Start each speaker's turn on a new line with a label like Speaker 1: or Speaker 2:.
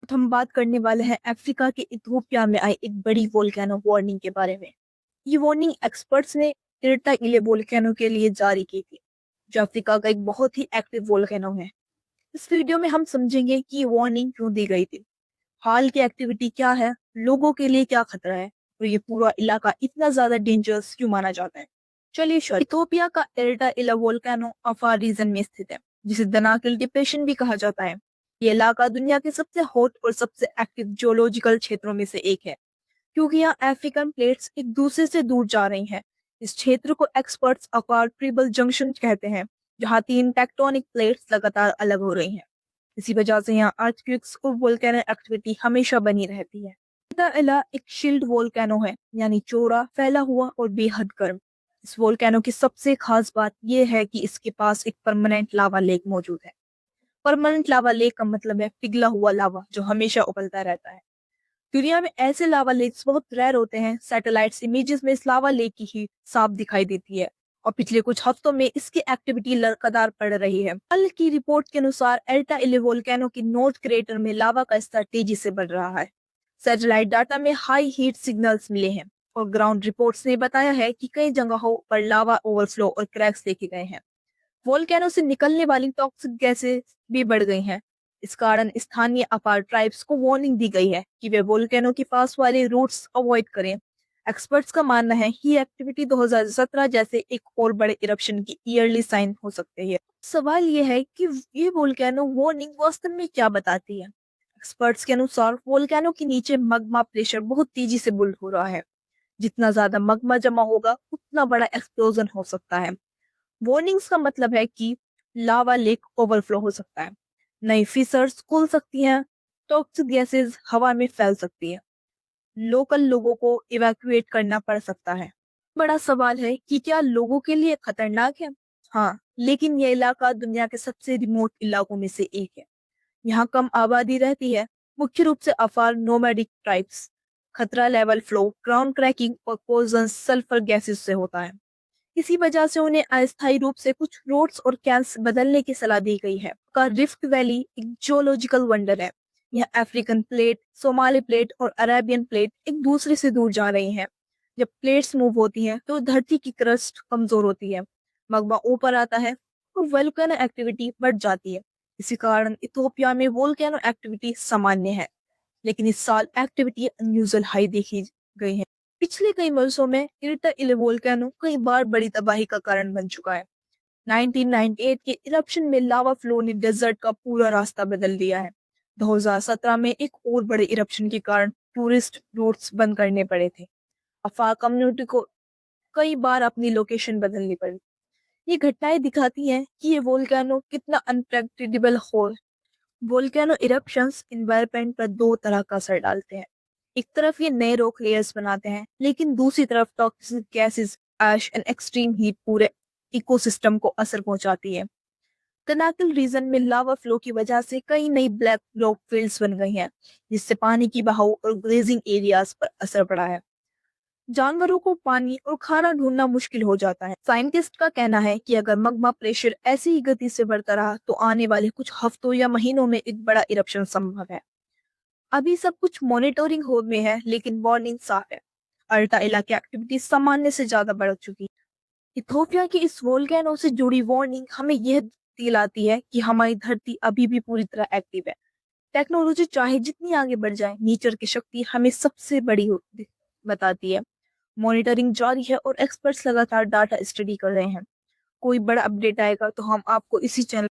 Speaker 1: हम बात करने वाले हैं अफ्रीका के इथियोपिया में आई एक बड़ी वोल्केनो वार्निंग के बारे में। ये वार्निंग एक्सपर्ट्स ने इरटा इले वोल्केनो के लिए जारी की थी, जो अफ्रीका का एक बहुत ही एक्टिव वोल्केनो है। इस वीडियो में हम समझेंगे कि ये वार्निंग क्यों दी गई थी, हाल की एक्टिविटी क्या है, लोगों के लिए क्या खतरा है, और ये पूरा इलाका इतना ज्यादा डेंजरस क्यों माना जाता है। चलिए इथियोपिया का इरटा इला वोल्केनो अफार रीजन में स्थित है, जिसे दनाकिल डिप्रेशन भी कहा जाता है। ये इलाका दुनिया के सबसे हॉट और सबसे एक्टिव जियोलॉजिकल क्षेत्रों में से एक है, क्योंकि यहाँ अफ्रीकन प्लेट्स एक दूसरे से दूर जा रही हैं। इस क्षेत्र को एक्सपर्ट्स अक्वार ट्रिबल जंक्शन कहते हैं, जहाँ तीन टेक्टोनिक प्लेट्स लगातार अलग हो रही हैं। इसी वजह से यहाँ अर्थक्वेक्स और वोल्केनो एक्टिविटी हमेशा बनी रहती है। इला एक शील्ड वोल्केनो है, यानी चौड़ा, फैला हुआ और बेहद गर्म। इस वोल्केनो की सबसे खास बात यह है कि इसके पास एक परमानेंट लावा लेक मौजूद है। परमानेंट लावा लेक का मतलब है पिघला हुआ लावा जो हमेशा उबलता रहता है। दुनिया में ऐसे लावा लेक्स बहुत रेयर होते हैं। सैटेलाइट्स इमेजेस में इस लावा लेक की ही साफ दिखाई देती है, और पिछले कुछ हफ्तों में इसकी एक्टिविटी लगातार बढ़ रही है। कल की रिपोर्ट के अनुसार एल्टा इले वोल्केनो की नॉर्थ क्रेटर में लावा का स्तर तेजी से बढ़ रहा है। सैटेलाइट डाटा में हाई हीट सिग्नल्स मिले हैं, और ग्राउंड रिपोर्ट्स ने बताया है कि कई जगहों पर लावा ओवरफ्लो और क्रैक्स देखे गए हैं। वोल्केनो से निकलने वाली टॉक्सिक गैसें भी बढ़ गई हैं। इस कारण स्थानीय अपार ट्राइब्स को वार्निंग दी गई है कि वे वोल्केनो के पास वाले रूट्स अवॉइड करें। एक्सपर्ट्स का मानना है कि ये एक्टिविटी 2017 जैसे एक और बड़े इरप्शन की ईयरली साइन हो सकती है। सवाल ये है कि ये वोल्केनो वार्निंग वास्तव में क्या बताती है। एक्सपर्ट्स के अनुसार वोल्केनो के नीचे मग्मा प्रेशर बहुत तेजी से बुल्ड हो रहा है। जितना ज्यादा मग्मा जमा होगा उतना बड़ा एक्सप्लोजन हो सकता है। वार्निंग्स का मतलब है कि लावा लेक ओवरफ्लो हो सकता है, नई फिशर्स खुल सकती हैं, टॉक्सिक गैसेस हवा में फैल सकती है, लोकल लोगों को इवैक्यूएट करना पड़ सकता है। बड़ा सवाल है कि क्या लोगों के लिए खतरनाक है। हाँ, लेकिन यह इलाका दुनिया के सबसे रिमोट इलाकों में से एक है। यहाँ कम आबादी रहती है, मुख्य रूप से अफार नोमैडिक ट्राइब्स। खतरा लेवल फ्लो, ग्राउंड क्रैकिंग और पोजन सल्फर गैसेस से होता है। इसी वजह से उन्हें अस्थायी रूप से कुछ रोड्स और कैंप्स बदलने की सलाह दी गई है। का रिफ्ट वैली एक जियोलॉजिकल वंडर है। यह अफ्रीकन प्लेट, सोमाली प्लेट और अरेबियन प्लेट एक दूसरे से दूर जा रही हैं। जब प्लेट्स मूव होती हैं तो धरती की क्रस्ट कमजोर होती है, मग्मा ऊपर आता है और वोल्केनो एक्टिविटी बढ़ जाती है। इसी कारण इथियोपिया में वोल्केनो एक्टिविटी सामान्य है, लेकिन इस साल एक्टिविटी अनयूजुअल हाई देखी गई है। पिछले कई वर्षों में इरटा इले वोल्केनो कई बार बड़ी तबाही का कारण बन चुका है। 1998 के इरप्शन में लावा फ्लो ने डेजर्ट का पूरा रास्ता बदल दिया है। 2017 में एक और बड़े इरप्शन के कारण टूरिस्ट रूट्स बंद करने पड़े थे। अफार कम्युनिटी को कई बार अपनी लोकेशन बदलनी पड़ी। ये घटनाएं दिखाती हैं कि ये वोल्केनो कितना अनप्रेडिक्टेबल हो। वोल्केनो इरप्शंस इन्वायरमेंट पर दो तरह का असर डालते हैं। एक तरफ ये नए रॉक लेयर्स बनाते हैं, लेकिन दूसरी तरफ toxic gases, ash and extreme heat पूरे इकोसिस्टम को असर पहुंचाती है। कनाकल रीजन में लावा फ्लो की वजह से कई नई ब्लैक रॉक फील्ड्स बन गई हैं, जिससे पानी की बहाव और ग्लेजिंग एरियाज पर असर पड़ा है। जानवरों को पानी और खाना ढूंढना मुश्किल हो जाता है। साइंटिस्ट का कहना है कि अगर मग्मा प्रेशर ऐसी ही गति से बढ़ता रहा तो आने वाले कुछ हफ्तों या महीनों में एक बड़ा इरप्शन संभव है। अभी सब कुछ मॉनिटरिंग होड में है, लेकिन वार्निंग साफ है। अल्टा इलाके एक्टिविटी सामान्य से ज्यादा बढ़ चुकी है। इथोपिया की इस वोल्केनो से जुड़ी वार्निंग हमें यह दिलाती है कि हमारी धरती अभी भी पूरी तरह एक्टिव है। टेक्नोलॉजी चाहे जितनी आगे बढ़ जाए, नेचर की शक्ति हमें सबसे बड़ी बताती है। मॉनिटरिंग जारी है और एक्सपर्ट्स लगातार डाटा स्टडी कर रहे हैं। कोई बड़ा अपडेट आएगा तो हम आपको इसी चैनल